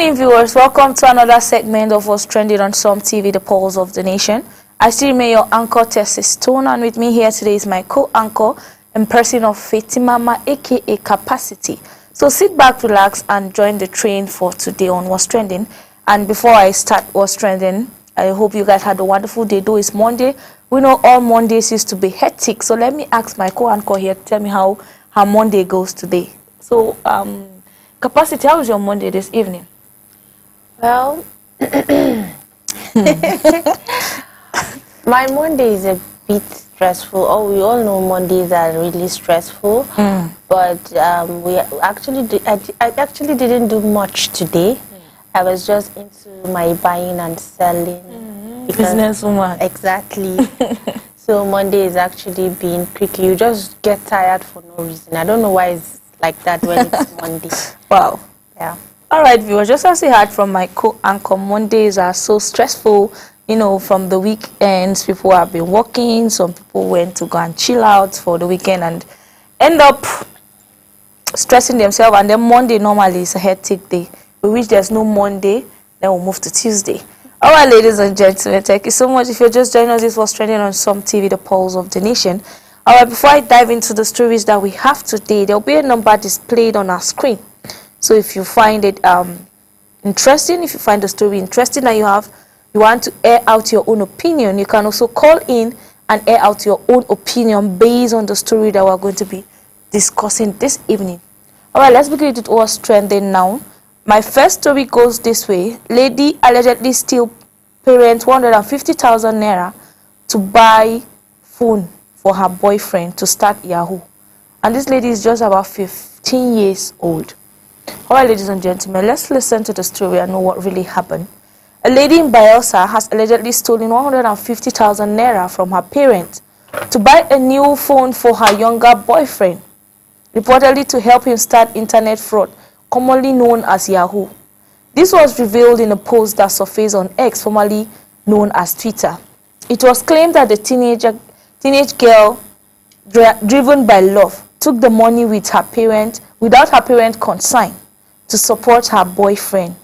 evening, viewers. Welcome to another segment of what's trending on Some TV, the Pulse of the Nation. I still remain your anchor, Tessie Stone, and with me here today is my co-anchor in person of Fatimama, aka Capacity. So sit back, relax, and join the train for today on what's trending. And before I start what's trending, I hope you guys had a wonderful day. Though it's Monday, we know all Mondays used to be hectic. So let me ask my co-anchor here to tell me how her Monday goes today. So, Capacity, how was your Monday this evening? Well, my Monday is a bit stressful. Oh, we all know Mondays are really stressful. But I actually didn't do much today. I was just into my buying and selling. Businesswoman. Exactly. So Monday is actually being quick. You just get tired for no reason. I don't know why it's like that when it's Monday. Wow. Yeah. All right, viewers, just as you heard from my co-anchor, Mondays are so stressful. You know, from the weekends, people have been working. Some people went to go and chill out for the weekend and end up stressing themselves. And then Monday normally is a hectic day. We wish there's no Monday, then we'll move to Tuesday. All right, ladies and gentlemen, thank you so much. If you're just joining us, this was trending on Some TV, the Pulse of the Nation. All right, before I dive into the stories that we have today, there'll be a number displayed on our screen. So if you find it interesting, if you find the story interesting and you want to air out your own opinion, you can also call in and air out your own opinion based on the story that we're going to be discussing this evening. All right, let's begin with what's trending now. My first story goes this way. Lady allegedly steal parents 150,000 naira to buy phone for her boyfriend to start Yahoo. And this lady is just about 15 years old. All right, ladies and gentlemen, let's listen to the story and know what really happened. A lady in Bayelsa has allegedly stolen 150,000 naira from her parents to buy a new phone for her younger boyfriend, reportedly to help him start internet fraud, commonly known as Yahoo. This was revealed in a post that surfaced on X, formerly known as Twitter. It was claimed that the teenage girl, driven by love, took the money with her parent without her parent consent to support her boyfriend.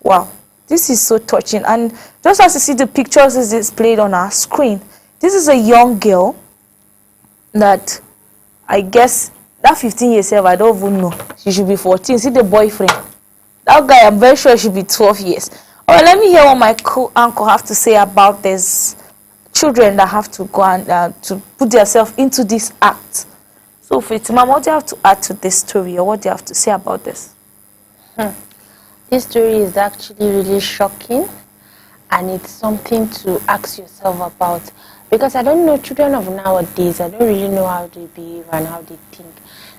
Wow, this is so touching. And just as you see the pictures is displayed on our screen, this is a young girl that I guess that 15 years old, I don't even know. She should be 14. See the boyfriend. That guy, I'm very sure should be 12 years. All right, let me hear what my co-uncle have to say about this children that have to go and to put themselves into this act. So, Fatima, what do you have to add to this story, or what do you have to say about this? This story is actually really shocking, and it's something to ask yourself about. Because I don't know, children of nowadays, I don't really know how they behave and how they think.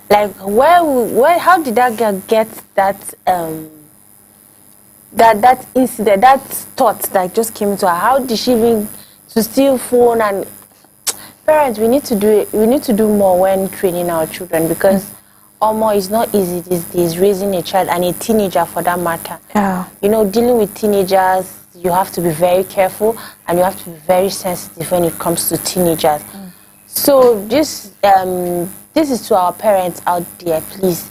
Like, how did that girl get that that incident, that thought that just came to her? How did she even to steal phone? And parents, we need to do more when training our children, because almost it's not easy these days raising a child, and a teenager for that matter. Yeah. You know, dealing with teenagers, you have to be very careful and you have to be very sensitive when it comes to teenagers. So this is to our parents out there, please.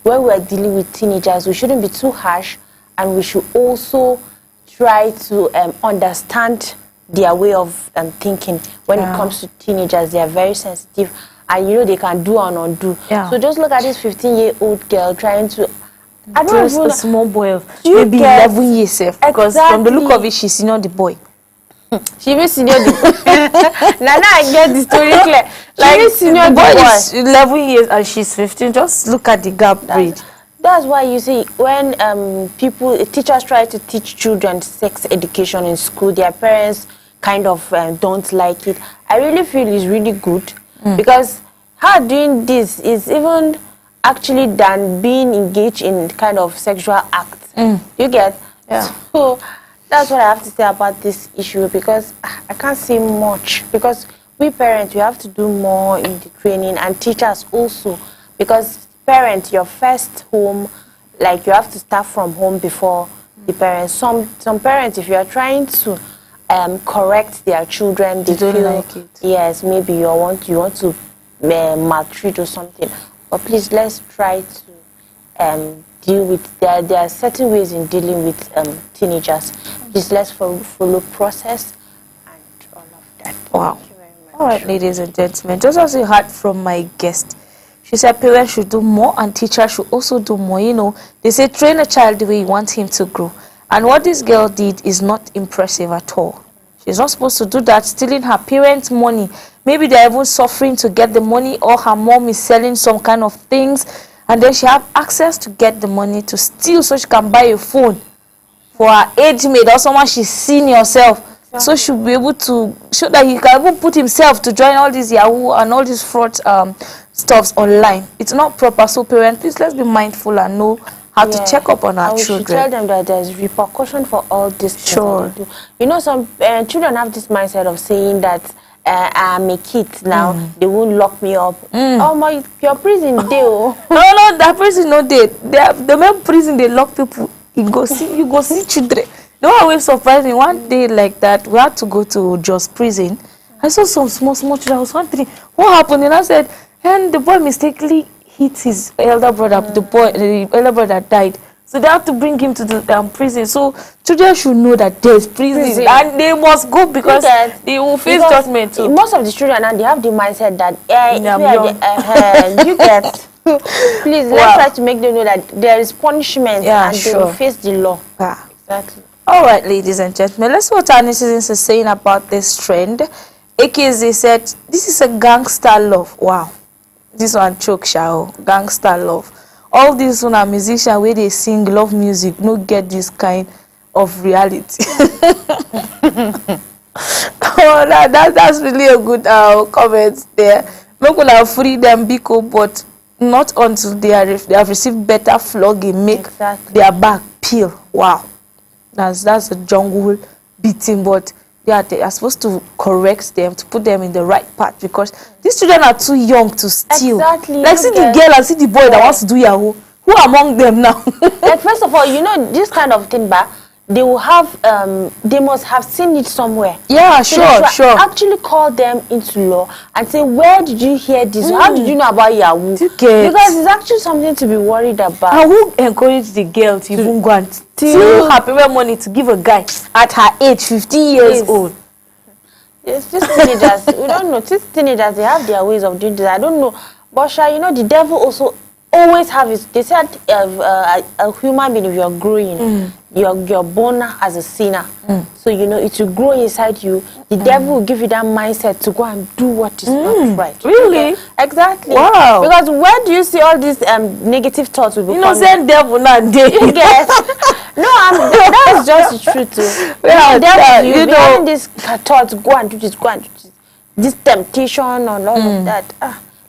When we are dealing with teenagers, we shouldn't be too harsh, and we should also try to understand their way of thinking. When it comes to teenagers, they are very sensitive, and you know they can do and undo. So just look at this 15-year-old girl trying to. I don't Just know. A small boy of maybe 11 years, because from the look of it, she's senior the boy. She even senior the boy. Now I get the story clear. Like, she senior the boy boy is 11 years and she's 15. Just look at the gap grade. That's why you see, when teachers try to teach children sex education in school, their parents kind of don't like it. I really feel it's really good, because her doing this is even actually than being engaged in kind of sexual acts. You get? Yeah. So that's what I have to say about this issue, because I can't say much, because we parents, we have to do more in the training, and teachers also, because parents, your first home, like you have to start from home before the parents. Some parents, if you are trying to correct their children, they don't feel like it. Yes, maybe you want to maltreat or something. But please, let's try to deal with, there are certain ways in dealing with teenagers. Please let's follow process and all of that. Wow. Thank you very much. All right, ladies and gentlemen, just as you heard from my guest, she said parents should do more and teachers should also do more. You know, they say train a child the way you want him to grow. And what this girl did is not impressive at all. She's not supposed to do that, stealing her parents' money. Maybe they're even suffering to get the money, or her mom is selling some kind of things, and then she have access to get the money to steal so she can buy a phone for her age mate or someone she's seen herself. Exactly. So she'll be able to show that he can even put himself to join all these Yahoo and all these fraud stuffs online. It's not proper. So parents, please, let's be mindful and know how to check up on our children. We should tell them that there's repercussion for all this. Sure. That they do. You know, some children have this mindset of saying that I'm a kid now, they won't lock me up. Oh my, your prison day. No, that prison no day. The main prison they lock people. You go see children. No one will surprise me. One day like that, we had to go to Jos prison. I saw some small children. I was wondering what happened, and I said, and the boy mistakenly hit his elder brother. The elder brother died. So they have to bring him to the prison. So children should know that there's prison and they must go because they will face judgment too. Most of the children and they have the mindset that you get. Please let's try to make them know that there is punishment and they will face the law. Exactly. All right, ladies and gentlemen, let's see what our citizens are saying about this trend. AKZ said, "This is a gangster love." Wow, this one choke show gangster love. All these one are musicians where they sing love music, no get this kind of reality. Oh, that's really a good comment there. Make una free them biko, but not until they have received better flogging, make their back peel. Wow, that's a jungle beating, but they are supposed to correct them, to put them in the right path, because these children are too young to steal. Exactly. Like, see the girl and see the boy that wants to do Yahoo. Who among them now? Like, first of all, you know, this kind of thing, they will have, they must have seen it somewhere. Yeah, so sure. Actually call them into law and say, where did you hear this? How did you know about Yahoo? Because it's actually something to be worried about. And who encouraged the girl to even go and steal her parent money to give a guy at her age, 15 years old? It's just teenagers. We don't know. These teenagers, they have their ways of doing this. I don't know. But you know, the devil also always have it. They said a human being, if you're growing, you're born as a sinner. So, you know, it will grow inside you. The devil will give you that mindset to go and do what is not right. Really? Exactly. Wow. Because where do you see all these negative thoughts will be coming? Innocent devil not there. You get? No, that's just the truth too. Yeah, you know, having this thoughts, go and do this, go and do this. This temptation and all of that.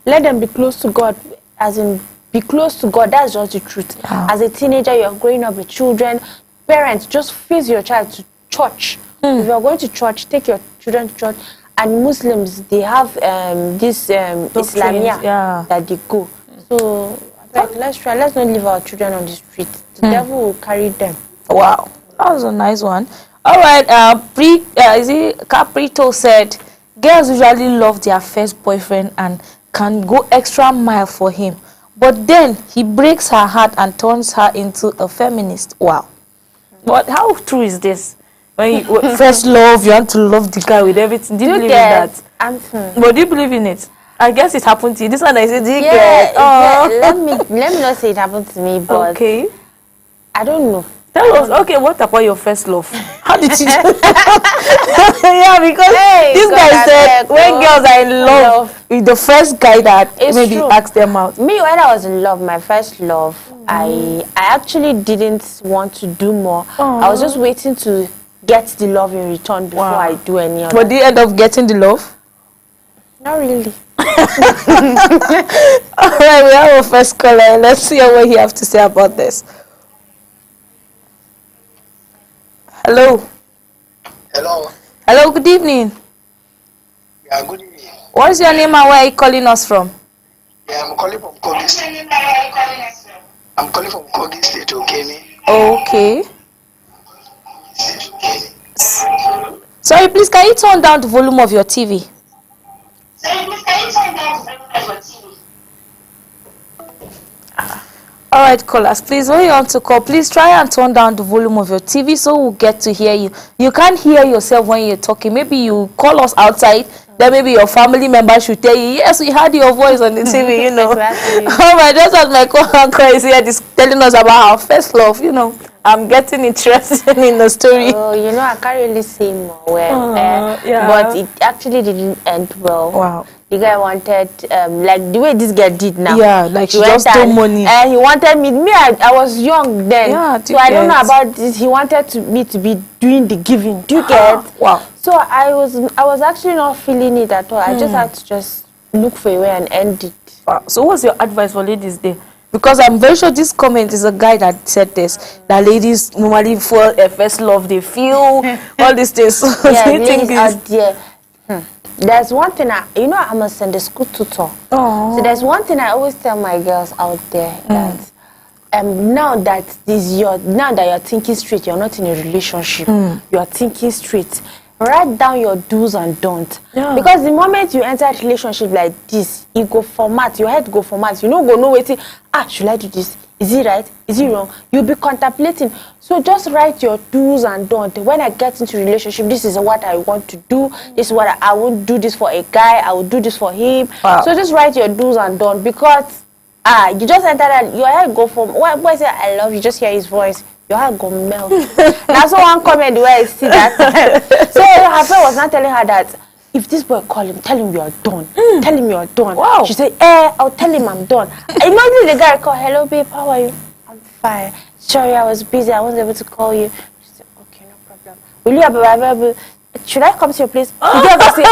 Let them be close to God, as in be close to God. That's just the truth. As a teenager, you're growing up with children. Parents, just face your child to church. If you're going to church, take your children to church. And Muslims, they have this Islamia that they go. So let's try. Let's not leave our children on the street. The devil will carry them. Wow, that was a nice one. All right, Caprito said, girls usually love their first boyfriend and can go extra mile for him. But then he breaks her heart and turns her into a feminist. Wow. But how true is this? When you first love, you want to love the guy with everything. Do you believe in that? But do you believe in it? I guess it happened to you. This one I said, let me not say it happened to me, but I don't know. Tell us, okay, what about your first love? How did you do? Yeah, because this guy said when girls are in love with the first guy that maybe asked them out. Me, when I was in love, my first love, I actually didn't want to do more. I was just waiting to get the love in return before I do any other. But did you end up getting the love? Not really. All right, we have a first caller. Let's see what he has to say about this. Hello. Hello. Hello, good evening. Yeah, good evening. What's your name and where are you calling us from? Yeah, I'm calling from Kogi State. I'm calling from Kogi State, Okene. Okay. Sorry, please, can you turn down the volume of your TV? All right, callers, please, when you want to call, please try and turn down the volume of your TV so we'll get to hear you. You can't hear yourself when you're talking. Maybe you call us outside, then maybe your family member should tell you, yes, we heard your voice on the TV, you know. Exactly. Oh my, just as my co-anchor is here telling us about our first love, you know. I'm getting interested in the story. Oh, you know, I can't really say more well, yeah. but it actually didn't end well. Wow. The guy wanted, like the way this girl did now. Yeah, like she He just went stole and- money. He wanted me. I was young then, Yeah, so I don't know get. about this. He wanted me to be doing the giving. Do you get? Wow. So I was actually not feeling it at all. I just had to just look for a way and end it. Wow. So what's your advice for ladies there? Because I'm very sure this comment is a guy that said this, that ladies normally for a first love, they feel all these things. So Yeah, do you think ladies out there. There's one thing I'm a Sunday school tutor. Oh. So there's one thing I always tell my girls out there that now that you're thinking straight, you're not in a relationship. You're thinking straight. Write down your do's and don'ts. Yeah. Because the moment you enter a relationship like this, you go format, your head go format. You don't go know waiting. Should I do this? Is it right? Is it wrong? You'll be contemplating. So just write your do's and don'ts. When I get into a relationship, this is what I want to do. This is what I won't do this for a guy. I will do this for him. Wow. So just write your do's and don'ts, because you just enter that, your head go from, when I say I love you, just hear his voice, your heart go melt. That's one comment where I see that. So her friend was not telling her that if this boy call him, tell him you're done. Tell him you're done. Wow. She said, I'll tell him I'm done. Imagine the guy call, hello babe, how are you? I'm fine. Sorry, I was busy, I wasn't able to call you. She said, okay, no problem. Will you have available? Should I come to your place? After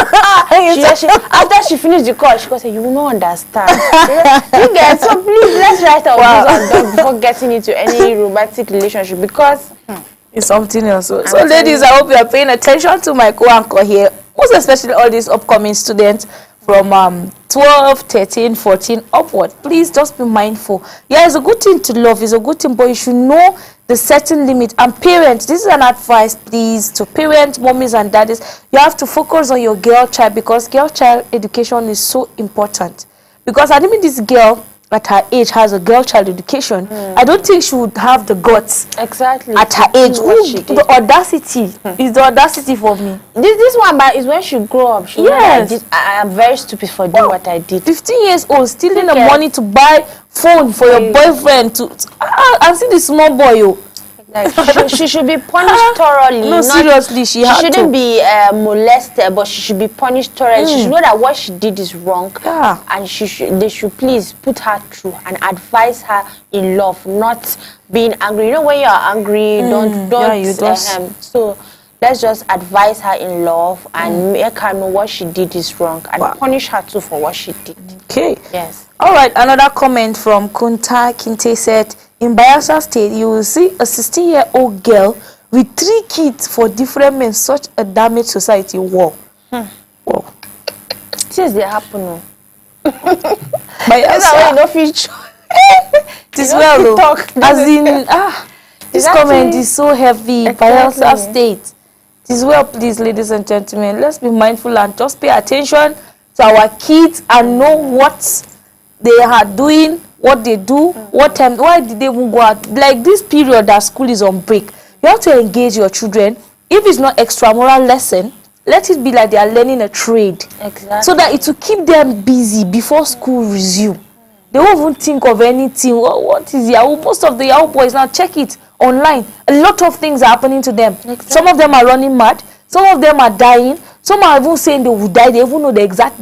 she finished the call, she go say, you will not understand. You get, so please let's write our do's and don'ts before getting into any romantic relationship, because It's something else. So ladies, I hope you are paying attention to my co-anchor here. Most especially all these upcoming students from 12, 13, 14 upward. Please just be mindful. Yeah, it's a good thing to love. It's a good thing, but you should know the certain limit. And parents, this is an advice, please, to parents, mommies and daddies. You have to focus on your girl child, because girl child education is so important. Because I mean, this girl at her age has a girl child education. I don't think she would have the guts exactly at her age. what she did. The audacity is the audacity for me. This one, but is when she grow up. She know that I am very stupid for doing what I did. 15 years old, stealing the Okay. money to buy phone for your boyfriend. And see the small boy, oh. Like, she should be punished thoroughly. No, seriously, she had shouldn't to. be molested, but she should be punished thoroughly. She should know that what she did is wrong. Yeah. And they should please put her through and advise her in love, not being angry. You know, when you are angry, so let's just advise her in love and make her know what she did is wrong, and punish her too for what she did. Okay. Yes. All right, another comment from Kunta Kinte said, in Bayelsa State, you will see a 16-year-old girl with 3 kids for different men, such a damaged society. Wow. Wow. Things they happen. No. Bayelsa, no future. this You well, don't though. talk. As in, this Exactly. comment is so heavy. Exactly. Bayelsa State. This well, please, ladies and gentlemen, let's be mindful and just pay attention to our kids and know what they are doing, what they do, what time, why did they even go out. Like this period that school is on break, you have to engage your children. If it's not extramural lesson, let it be like they are learning a trade. Exactly. So that it will keep them busy before school resume. They won't even think of anything. What is Yahoo? Most of the Yahoo boys now check it online. A lot of things are happening to them. Exactly. Some of them are running mad. Some of them are dying. Some are even saying they will die. They even know the exact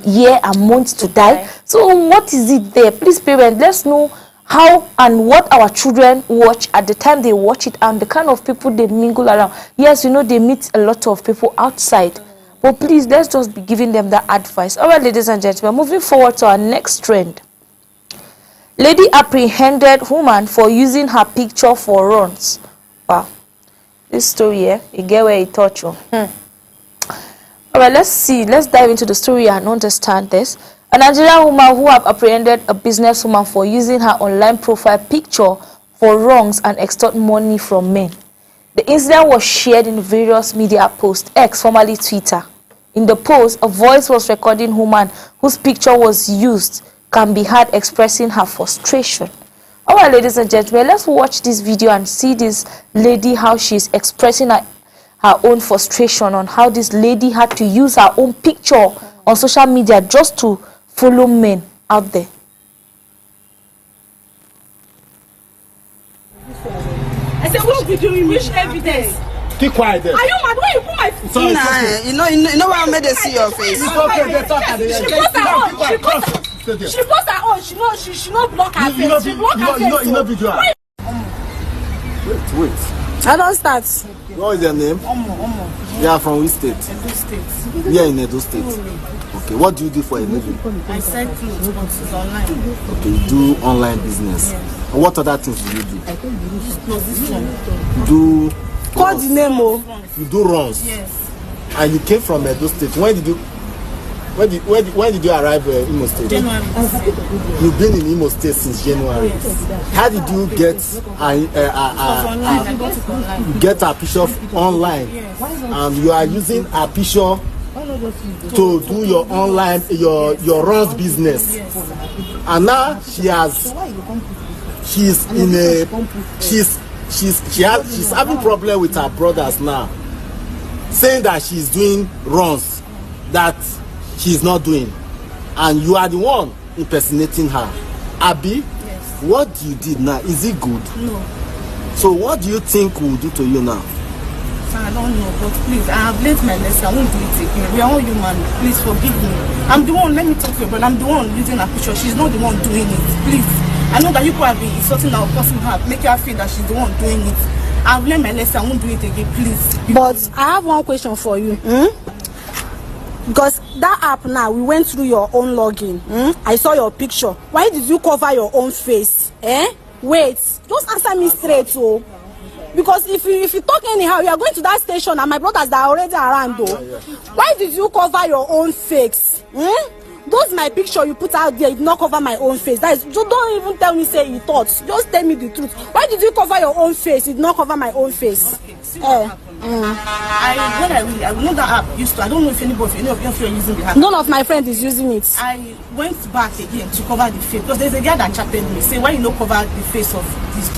year and month to die. So what is it there? Please, parents, let's know how and what our children watch at the time they watch it, and the kind of people they mingle around. Yes, you know, they meet a lot of people outside. But please, let's just be giving them that advice. All right, ladies and gentlemen, moving forward to our next trend. Lady apprehended woman for using her picture for runs. Wow. This story here, you get where it touch you. All right, let's dive into the story and understand this. A Nigerian woman who have apprehended a businesswoman for using her online profile picture for wrongs and extort money from men. The incident was shared in various media posts, X, formerly Twitter. In the post, a voice was recording woman whose picture was used can be heard expressing her frustration. All right, ladies and gentlemen, let's watch this video and see this lady, how she's expressing her own frustration on how this lady had to use her own picture on social media just to follow men out there. I said, what did you doing? Which evidence? Keep quiet there. Are you mad? Why you put my face? Sorry, Nah, you know what made they see your face. it's okay. They talk at the She end. post her own. She post her own. She not block her face. She block her face. You know video. Wait. I don't start. What is your name? Omo. You are from which state? Edo State. We are in Edo State. Okay, what do you do for a living? I sell clothes, but it's online. Okay, you do online business. And what other things do you do? No, this one. You do. Call the name, oh. You do runs. Yes. And you came from Edo State. When did you arrive in Imo State? January. You've been in Imo State since January. Yes. How did you get Online. I got it online. get a picture online? Yes. And you are using a picture to do your online your runs business. Yes. And now she's having problem with her brothers now, saying that she's doing runs that she's not doing, and you are the one impersonating her. Abi, Yes. what you did now, is it good? No. So what do you think we'll do to you now? I don't know, but please, I have learned my lesson. I won't do it again. We are all human. Please forgive me. I'm the one, let me talk to you, but I'm the one using her picture. She's not the one doing it. Please. I know that you probably insulting our person her, make her feel that she's the one doing it. I've learned my lesson. I won't do it again, please. But I have one question for you. Because that app now, we went through your own login. I saw your picture. Why did you cover your own face? Wait, just answer me straight, oh. Because if you talk anyhow, you are going to that station and my brothers that are already around, though. Why did you cover your own face? Those my picture you put out there, it not cover my own face. That is, don't even tell me say you thought. Just tell me the truth. Why did you cover your own face? It not cover my own face. Okay, see what happened. I will know that app used to. I don't know if anybody, any of you are using the app. None of my friends is using it. I went back again to cover the face because there's a guy that chatted me say why you not cover the face of this.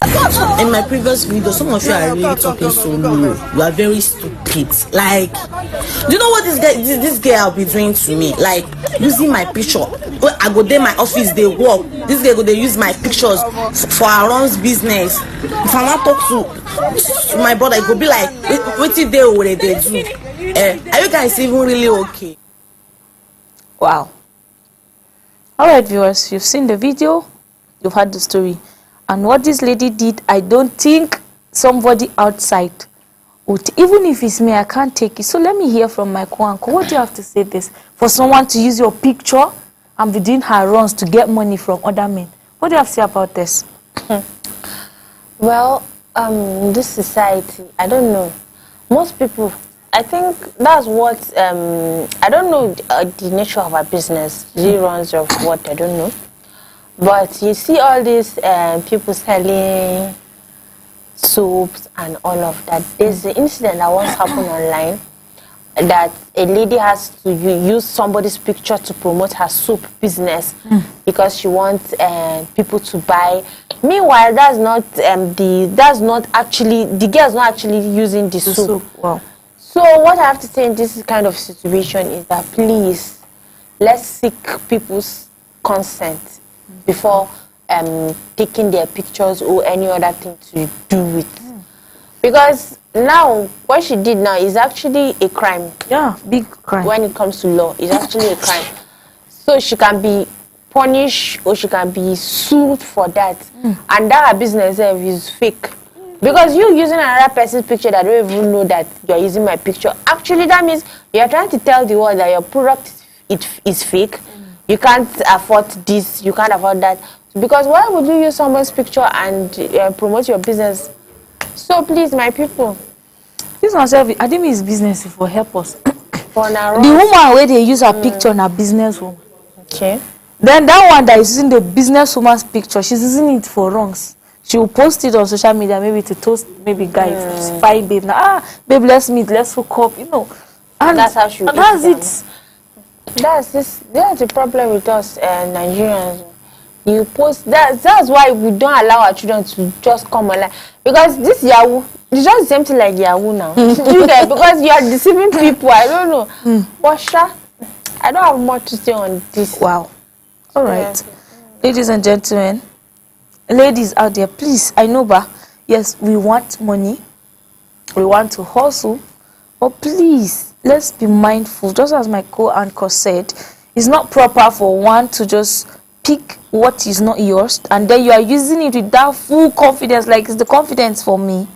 In my previous video, some of you are really talking so low. You are very stupid. Like, do you know what this girl be doing to me? Like, using my picture. I go there, my office, they work. This girl go they use my pictures for her runs business. If I want to talk to my brother, it go be like, what did they already do? Are you guys even really okay? Wow. All right, viewers, you've seen the video, you've heard the story. And what this lady did, I don't think somebody outside would, even if it's me, I can't take it. So let me hear from my uncle. What do you have to say this? For someone to use your picture and be doing her runs to get money from other men. What do you have to say about this? Well, this society, I don't know. Most people, I think that's what, I don't know the nature of our business, runs of what, I don't know. But you see all these people selling soaps and all of that. There's an incident that once happened online that a lady has to use somebody's picture to promote her soap business because she wants people to buy. Meanwhile, the girl's not actually using the soap. Wow. So what I have to say in this kind of situation is that please, let's seek people's consent before taking their pictures or any other thing to do with. Because now, what she did now is actually a crime. Yeah, big crime. When it comes to law, it's actually a crime. So she can be punished or she can be sued for that. And that her business is fake. Because you using another person's picture that don't even know that you're using my picture. Actually, that means you're trying to tell the world that your product is fake. You can't afford this, you can't afford that. Because why would you use someone's picture and promote your business? So please, my people. This one self, I think it's business for help us. For now, the woman where they use her picture in a businesswoman. Okay. Then that one that is using the businesswoman's picture, she's using it for wrongs. She will post it on social media, maybe to toast maybe guys, fine babe. Now, babe, let's meet, let's hook up, you know. And that's how she. That's it. That's the problem with us Nigerians. you post. That's why we don't allow our children to just come online, because this Yahoo, it's just the same thing like Yahoo now. You get, because you are deceiving people. I don't know. But sure, I don't have much to say on this. Wow. All right. Ladies and gentlemen, ladies out there, please, I know, but yes, we want money. We want to hustle. But please, let's be mindful. Just as my co-anchor said, it's not proper for one to just pick what is not yours and then you are using it with that full confidence, like it's the confidence for me.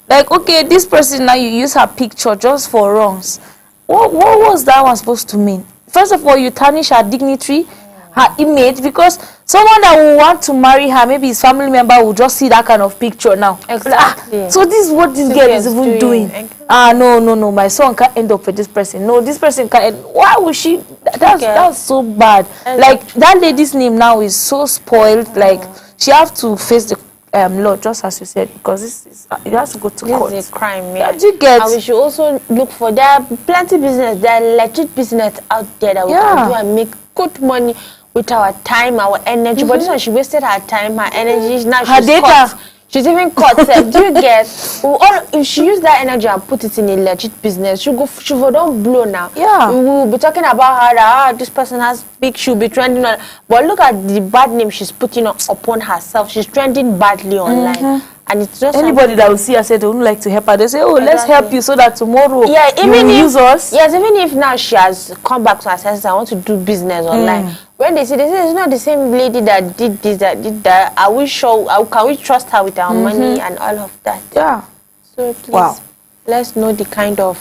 Like, okay, this person now, you use her picture just for wrongs. What was that one supposed to mean? First of all, you tarnish her dignity, her image, because someone that will want to marry her, maybe his family member, will just see that kind of picture now. Exactly. So this is what this girl is even doing. Exactly. No, my son can't end up with this person. No, this person can't end. Why would she? That's so bad. Like, that lady's name now is so spoiled. Like, she have to face the law, just as you said, because this is, it has to go to court. This is a crime, yeah. That you get. And we should also look for, there are plenty business, there are legit business out there that we can do and make good money with our time, our energy. But this one, she wasted her time, her energy. Now her she's data. Caught. She's even caught. Do you get? If she use that energy and put it in a legit business, she will don't blow now. Yeah. We will be talking about her that this person has big, she'll be trending on. But look at the bad name she's putting upon herself. She's trending badly online. And it's just anybody that will see her say they wouldn't like to help her. They say, oh, let's help you so that tomorrow you will use us. Yes, even if now she has come back to her senses, I want to do business online. When they say it's not the same lady that did this, that did that, are we sure, can we trust her with our money and all of that? Yeah. So please, let's know the kind of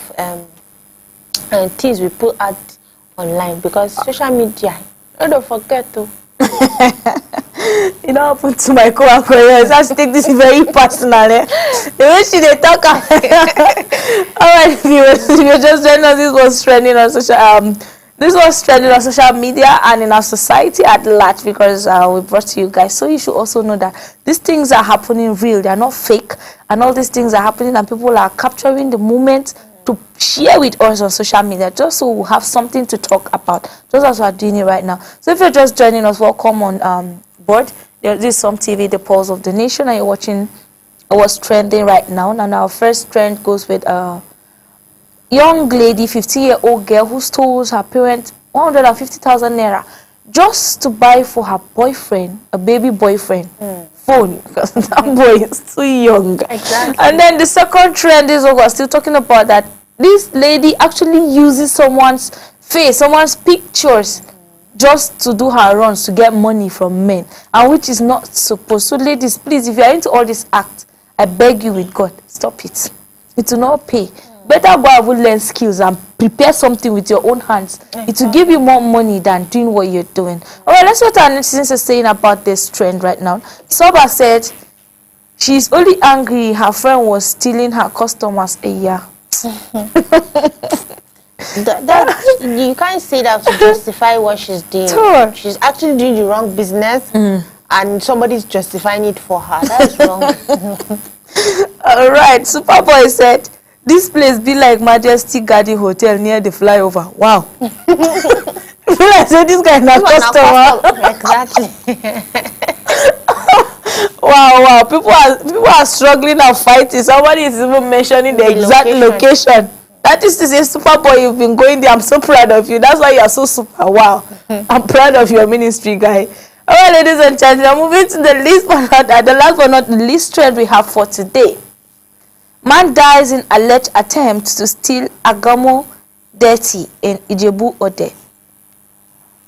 things we put out online, because social media, don't forget to. It don't happen to my co-anchor. Yes, I take this very personally. The way she they talk. All right, viewers, you just joined us. This was trending on social media and in our society at large, because we brought to you guys. So you should also know that these things are happening real. They are not fake, and all these things are happening, and people are capturing the moment to share with us on social media, just so we'll have something to talk about, just as we're doing it right now. So if you're just joining us, welcome on board. This is Some TV, the pulse of the nation, and you're watching what's trending right now. And our first trend goes with a young lady, 15-year-old girl, who stole her parents 150,000 naira just to buy for her boyfriend, a baby boyfriend, phone, because that boy is too young. Exactly. And then the second trend is what we're still talking about, that this lady actually uses someone's face, someone's pictures, just to do her runs to get money from men, and which is not supposed. So ladies, please, if you are into all this act, I beg you with God, stop it. It will not pay. Better go and learn skills and prepare something with your own hands. It will give you more money than doing what you're doing. All right, let's see what our netizens are saying about this trend right now. Soba said she's only angry her friend was stealing her customers a year. You can't say that to justify what she's doing. Sure. She's actually doing the wrong business, and somebody's justifying it for her. That's wrong. All right, Superboy said this place be like Majesty Garden Hotel near the flyover. Wow. I said this guy is not customer. Exactly. Wow. People are struggling and fighting. Somebody is even mentioning the exact location. That is to say, Superboy, you've been going there. I'm so proud of you. That's why you're so super. Wow. I'm proud of your ministry, guy. All right, ladies and gentlemen, moving to the last but not the least trend we have for today. Man dies in alleged attempt to steal Agamo Dirty in Ijebu Ode.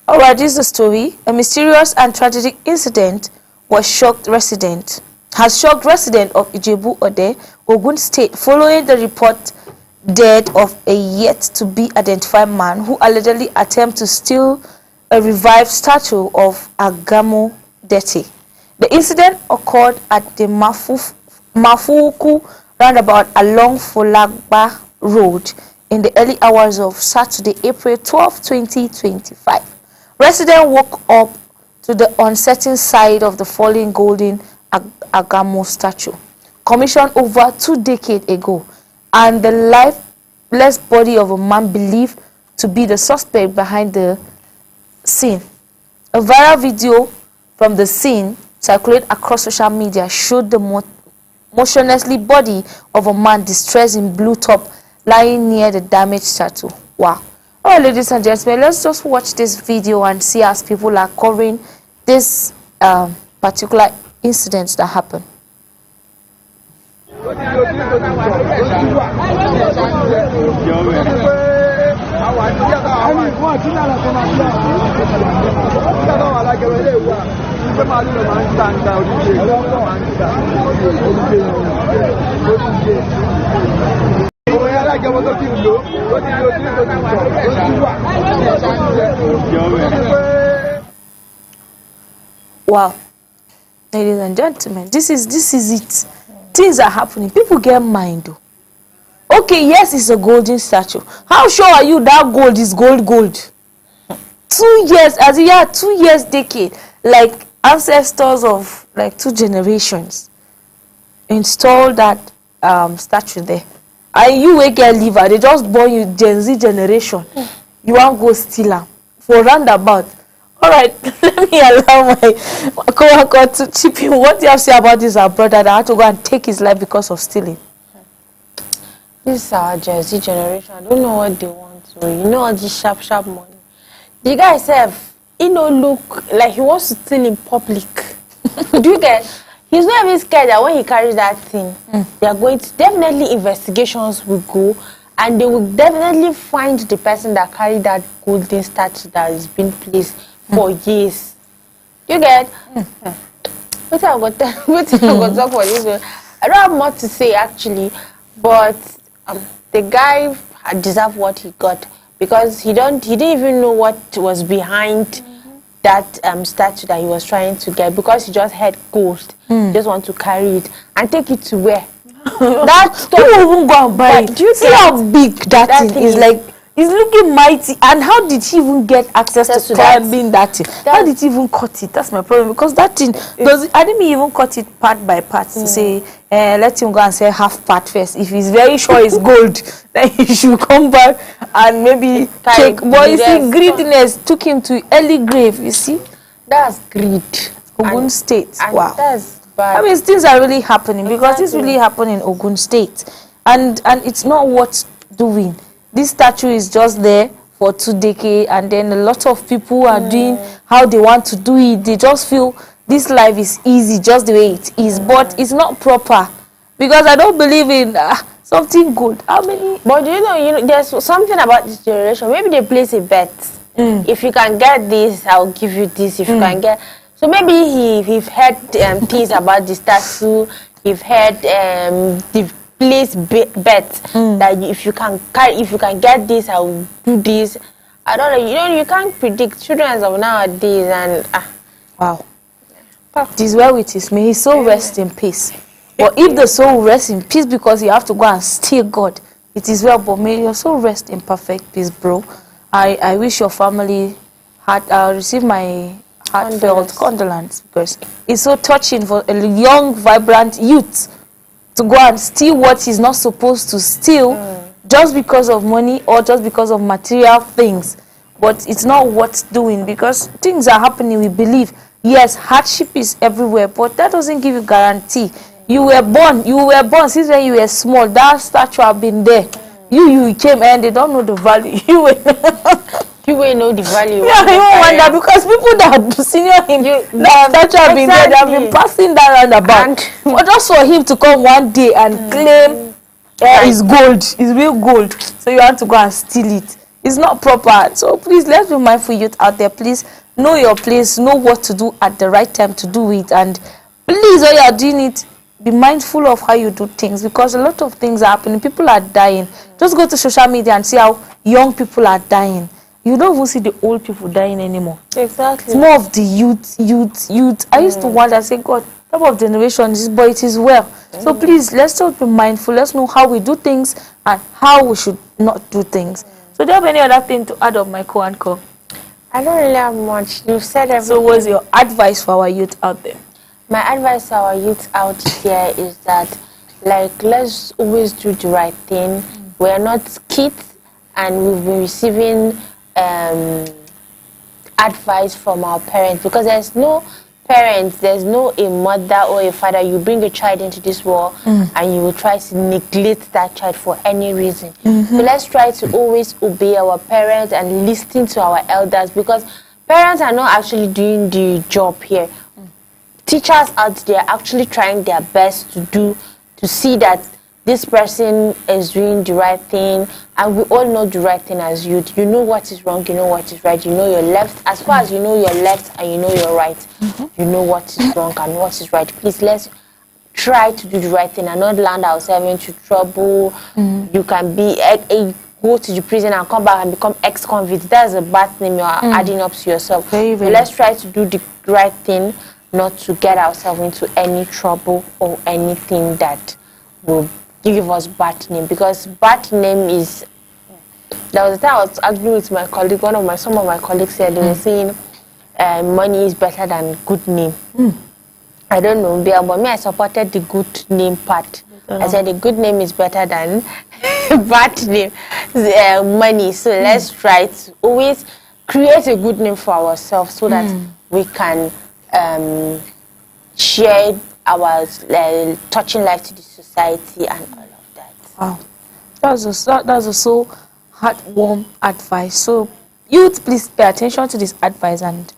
All right, this is the story. A mysterious and tragic incident has shocked resident of Ijebu Ode, Ogun State, following the report dead of a yet-to-be-identified man who allegedly attempted to steal a revived statue of Agamo Dirty. The incident occurred at the Mafuku roundabout along Folagba Road in the early hours of Saturday, April 12, 2025. Residents woke up to the uncertain side of the fallen golden Agamo statue, commissioned over 2 decades ago, and the lifeless body of a man believed to be the suspect behind the scene. A viral video from the scene circulate across social media showed the motionlessly body of a man distressed in blue top lying near the damaged statue. Wow. All right, ladies and gentlemen, let's just watch this video and see as people are covering this particular incident that happened. Wow, ladies and gentlemen, this is it. Things are happening. People get mind though. Okay, yes, it's a golden statue. How sure are you that gold is gold? 2 years, as a year, 2 years decade, like ancestors of like 2 generations installed that statue there. And you will get liver, they just born you Gen Z generation. You want go steal am for roundabout. All right, let me allow my co-worker to chip in. What do you have to say about this, our brother that had to go and take his life because of stealing? This is our Gen Z generation. I don't know what they want to. You know all this sharp money. The guy said, he don't look like he wants to steal in public. Do you get? He's not even scared that when he carries that thing, they are going to definitely investigations will go, and they will definitely find the person that carried that golden statue that has been placed for years. You get? What I got to talk for this one. I don't have much to say actually, but the guy deserved what he got because he didn't even know what was behind that statue that he was trying to get, because he just had gold. He just want to carry it and take it to where? That stuff. Who even go and buy it? Do you see how big that thing is? Like, it's looking mighty. And how did he even get access to climbing that thing? How did he even cut it? That's my problem, because that thing I didn't even cut it part by part to say let him go and say half part first. If he's very sure it's gold, then he should come back and maybe check. But you see, greediness took him to early grave. You see, that's greed. Ogun State. Wow. That's bad. I mean, things are really happening because this really happened in Ogun State, and it's not worth doing. This statue is just there for 2 decades, and then a lot of people are doing how they want to do it. They just feel this life is easy just the way it is, but it's not proper, because I don't believe in something good. How many? But you know, there's something about this generation. Maybe they place a bet. If you can get this, I'll give you this. If you can get, so maybe he've heard things about the statue. He've heard the place bet that if you can get this, I will do this. I don't know. You can't predict children of nowadays, and wow. This is well with his. May his soul rest in peace. But if the soul rests in peace because you have to go and steal God, it is well. But may your soul rest in perfect peace, bro. I wish your family had received my heartfelt condolence, because it's so touching for a young, vibrant youth to go and steal what he's not supposed to steal just because of money or just because of material things. But it's not worth doing, because things are happening, we believe. Yes, hardship is everywhere, but that doesn't give you guarantee. You were born since when you were small. That statue have been there. You came and they don't know the value. You will know the value. Yeah, you wonder, because people that senior him, that statue have been there, they have been passing that roundabout. But just for him to come one day and claim it's gold, it's real gold, so you want to go and steal it. It's not proper. So please, let's be mindful, youth out there. Please know your place, know what to do at the right time to do it, and please, when you are doing it, be mindful of how you do things, because a lot of things are happening. People are dying. Just go to social media and see how young people are dying. You don't even see the old people dying anymore. Exactly. It's more of the youth. I used to wonder, say, God, type of generation is, but it is well. So please, let's just be mindful. Let's know how we do things and how we should not do things. So do you have any other thing to add on, my co-anchor? I don't really have much. You said everything. So what's your advice for our youth out there? My advice to our youth out there is that, like, let's always do the right thing. We are not kids, and we've been receiving advice from our parents, because there's no parents, there's no a mother or a father. You bring a child into this world and you will try to neglect that child for any reason. So let's try to always obey our parents and listen to our elders, because parents are not actually doing the job here. Teachers out there are actually trying their best to see that this person is doing the right thing, and we all know the right thing as youth. You know what is wrong, you know what is right, you know your left. As far as you know your left and you know your right, you know what is wrong and what is right. Please, let's try to do the right thing and not land ourselves into trouble. You can be go to the prison and come back and become ex-convict. That's a bad name you are adding up to yourself. Very, very. So let's try to do the right thing, not to get ourselves into any trouble or anything that will give us bad name, because bad name is. There was a time I was arguing with my colleague. Some of my colleagues said, they were saying money is better than good name. I don't know, but me, I supported the good name part. I said the good name is better than bad name, money. So let's try to always create a good name for ourselves, so that we can share our touching life to the society and all of that. Wow, that's a so heartwarming advice. So youth, please pay attention to this advice, and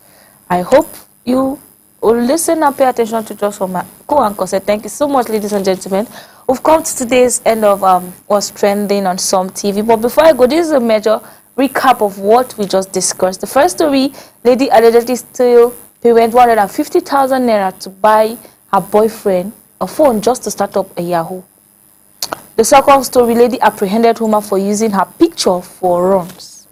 I hope you will listen and pay attention to just what my co-anchor said. Thank you so much, ladies and gentlemen. We've come to today's end of what's trending on Some TV. But before I go, this is a major recap of what we just discussed. The first story, Lady allegedly still paid 150,000 naira to buy her boyfriend a phone just to start up a Yahoo. The second story, lady apprehended woman for using her picture for runs.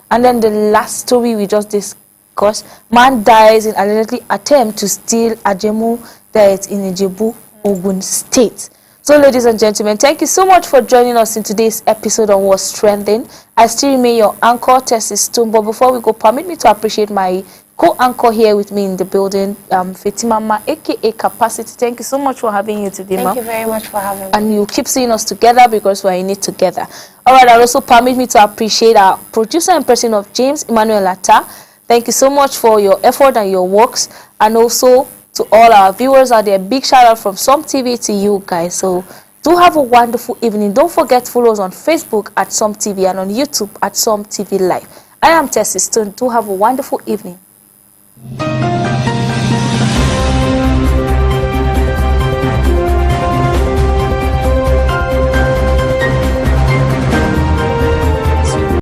And then the last story we just discussed, man dies in allegedly attempt to steal Ajemu diet in Ijebu, Ogun State. So ladies and gentlemen, thank you so much for joining us in today's episode on What's Trending. I still remain your anchor, Tessie Stone. But before we go, permit me to appreciate my co-anchor here with me in the building, Fatima Ma, aka Capacity. Thank you so much for having you today, Ma. Thank you very much for having me. And you keep seeing us together because we're in it together. All right, and also permit me to appreciate our producer and person of James Emmanuel Atta. Thank you so much for your effort and your works, and also to all our viewers out there. Big shout out from Some TV to you guys. So do have a wonderful evening. Don't forget to follow us on Facebook at Some TV and on YouTube at Some TV Live. I am Tessie Stone. Do have a wonderful evening.